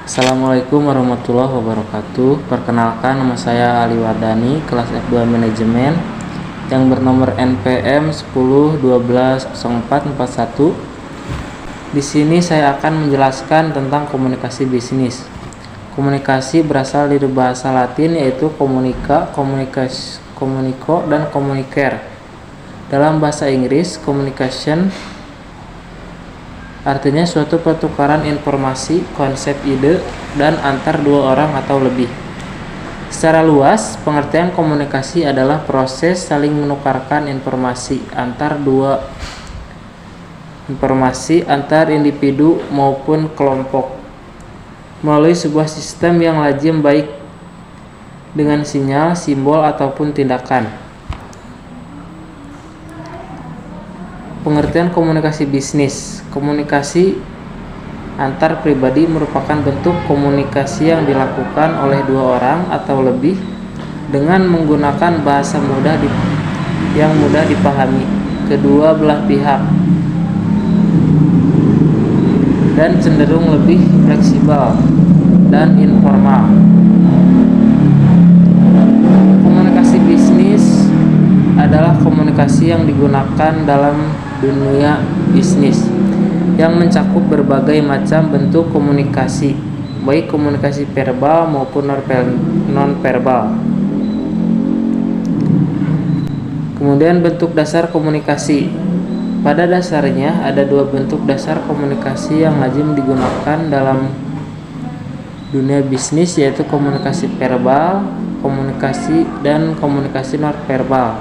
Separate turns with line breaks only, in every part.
Assalamualaikum warahmatullahi wabarakatuh. Perkenalkan, nama saya Ali Wardani, kelas F2 Manajemen yang bernomor NPM 10120441. Di sini saya akan menjelaskan tentang komunikasi bisnis. Komunikasi berasal dari bahasa Latin yaitu communica, communico, dan communicare. Dalam bahasa Inggris, communication artinya suatu pertukaran informasi, konsep, ide, dan antar dua orang atau lebih. Secara luas, pengertian komunikasi adalah proses saling menukarkan informasi antar individu maupun kelompok melalui sebuah sistem yang lazim baik dengan sinyal, simbol, ataupun tindakan. Pengertian komunikasi bisnis. Komunikasi antar pribadi merupakan bentuk komunikasi yang dilakukan oleh dua orang atau lebih dengan menggunakan bahasa yang mudah dipahami kedua belah pihak dan cenderung lebih fleksibel dan informal. Komunikasi bisnis adalah komunikasi yang digunakan dalam dunia bisnis yang mencakup berbagai macam bentuk komunikasi, baik komunikasi verbal maupun non-verbal. Kemudian bentuk dasar komunikasi. Pada dasarnya ada dua bentuk dasar komunikasi yang lazim digunakan dalam dunia bisnis, yaitu komunikasi verbal, dan komunikasi non-verbal.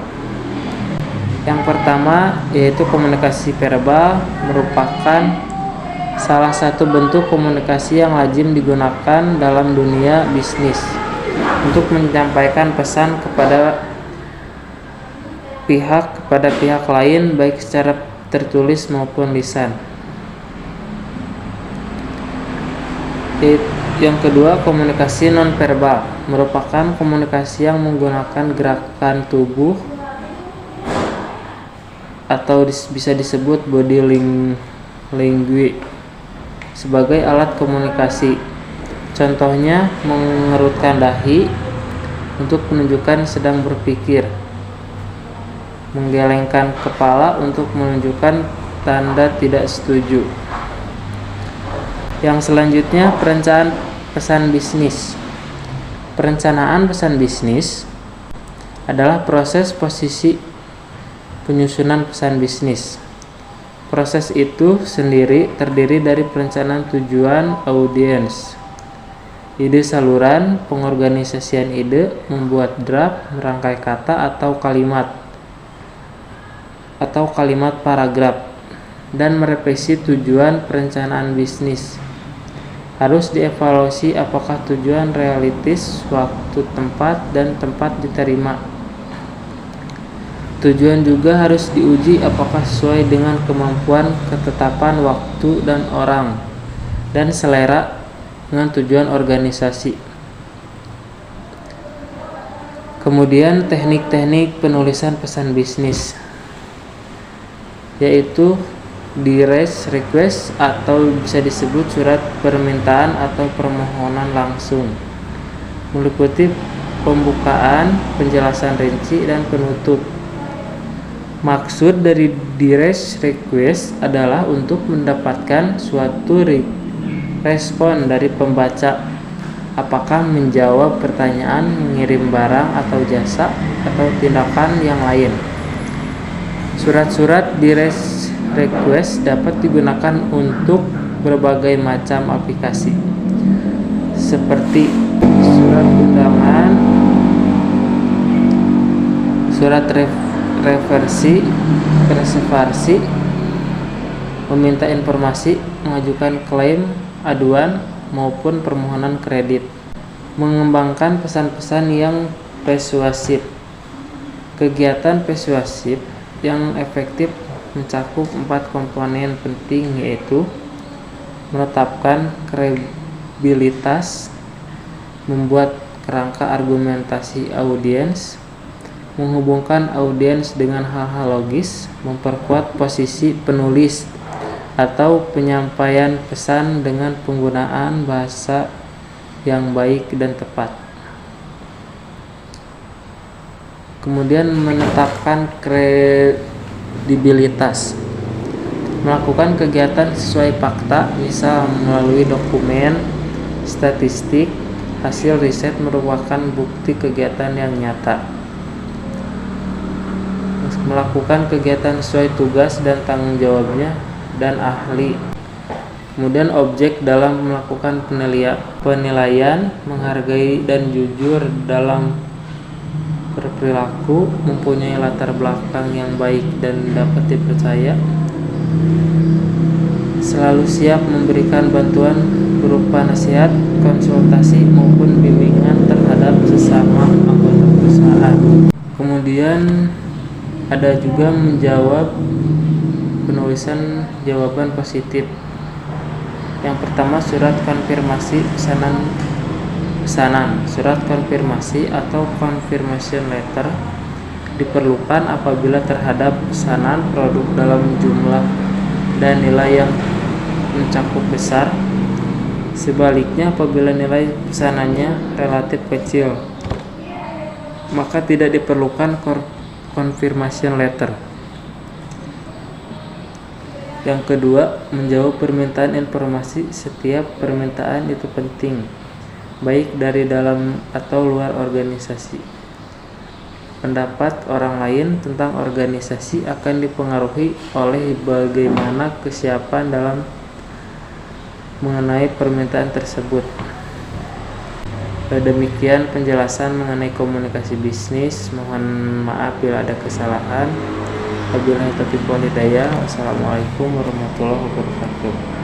Yang pertama yaitu komunikasi verbal, merupakan salah satu bentuk komunikasi yang lazim digunakan dalam dunia bisnis untuk menyampaikan pesan kepada pihak lain baik secara tertulis maupun lisan. Yang kedua, komunikasi non-verbal merupakan komunikasi yang menggunakan gerakan tubuh atau bisa disebut body language sebagai alat komunikasi. Contohnya mengerutkan dahi untuk menunjukkan sedang berpikir, menggelengkan kepala untuk menunjukkan tanda tidak setuju. Yang selanjutnya, perencanaan pesan bisnis. Perencanaan pesan bisnis adalah proses penyusunan pesan bisnis. Proses itu sendiri terdiri dari perencanaan tujuan audiens, ide saluran, pengorganisasian ide, membuat draft, merangkai kata atau kalimat paragraf, dan merevisi tujuan perencanaan bisnis. Harus dievaluasi apakah tujuan realistis, waktu, tempat, dan tempat diterima. Tujuan juga harus diuji apakah sesuai dengan kemampuan, ketetapan waktu dan orang, dan selera dengan tujuan organisasi. Kemudian teknik-teknik penulisan pesan bisnis, yaitu direct request atau bisa disebut surat permintaan atau permohonan langsung, meliputi pembukaan, penjelasan rinci, dan penutup. Maksud dari direct request adalah untuk mendapatkan suatu respon dari pembaca, apakah menjawab pertanyaan, mengirim barang atau jasa, atau tindakan yang lain. Surat-surat direct request dapat digunakan untuk berbagai macam aplikasi, seperti surat undangan, surat reservasi, meminta informasi, mengajukan klaim, aduan, maupun permohonan kredit. Mengembangkan pesan-pesan yang persuasif. Kegiatan persuasif yang efektif mencakup 4 komponen penting, yaitu menetapkan kredibilitas, membuat kerangka argumentasi audiens, menghubungkan audiens dengan hal-hal logis, memperkuat posisi penulis, atau penyampaian pesan dengan penggunaan bahasa yang baik dan tepat. Kemudian menetapkan kredibilitas. Melakukan kegiatan sesuai fakta, misal melalui dokumen, statistik, hasil riset merupakan bukti kegiatan yang nyata. Melakukan kegiatan sesuai tugas dan tanggung jawabnya dan ahli. Kemudian objek dalam melakukan penilaian, menghargai dan jujur dalam berperilaku, mempunyai latar belakang yang baik dan dapat dipercaya, selalu siap memberikan bantuan berupa nasihat, konsultasi maupun bimbingan terhadap sesama anggota perusahaan. Kemudian ada juga menjawab penulisan jawaban positif. Yang pertama, surat konfirmasi pesanan. Surat konfirmasi atau confirmation letter diperlukan apabila terhadap pesanan produk dalam jumlah dan nilai yang mencakup besar. Sebaliknya, apabila nilai pesanannya relatif kecil, maka tidak diperlukan confirmation letter. Yang kedua, menjawab permintaan informasi. Setiap permintaan itu penting, baik dari dalam atau luar organisasi. Pendapat orang lain tentang organisasi akan dipengaruhi oleh bagaimana kesiapan dalam mengenai permintaan tersebut. Demikian penjelasan mengenai komunikasi bisnis. Mohon maaf bila ada kesalahan. Wabillahi taufiq wal hidayah. Wassalamualaikum warahmatullahi wabarakatuh.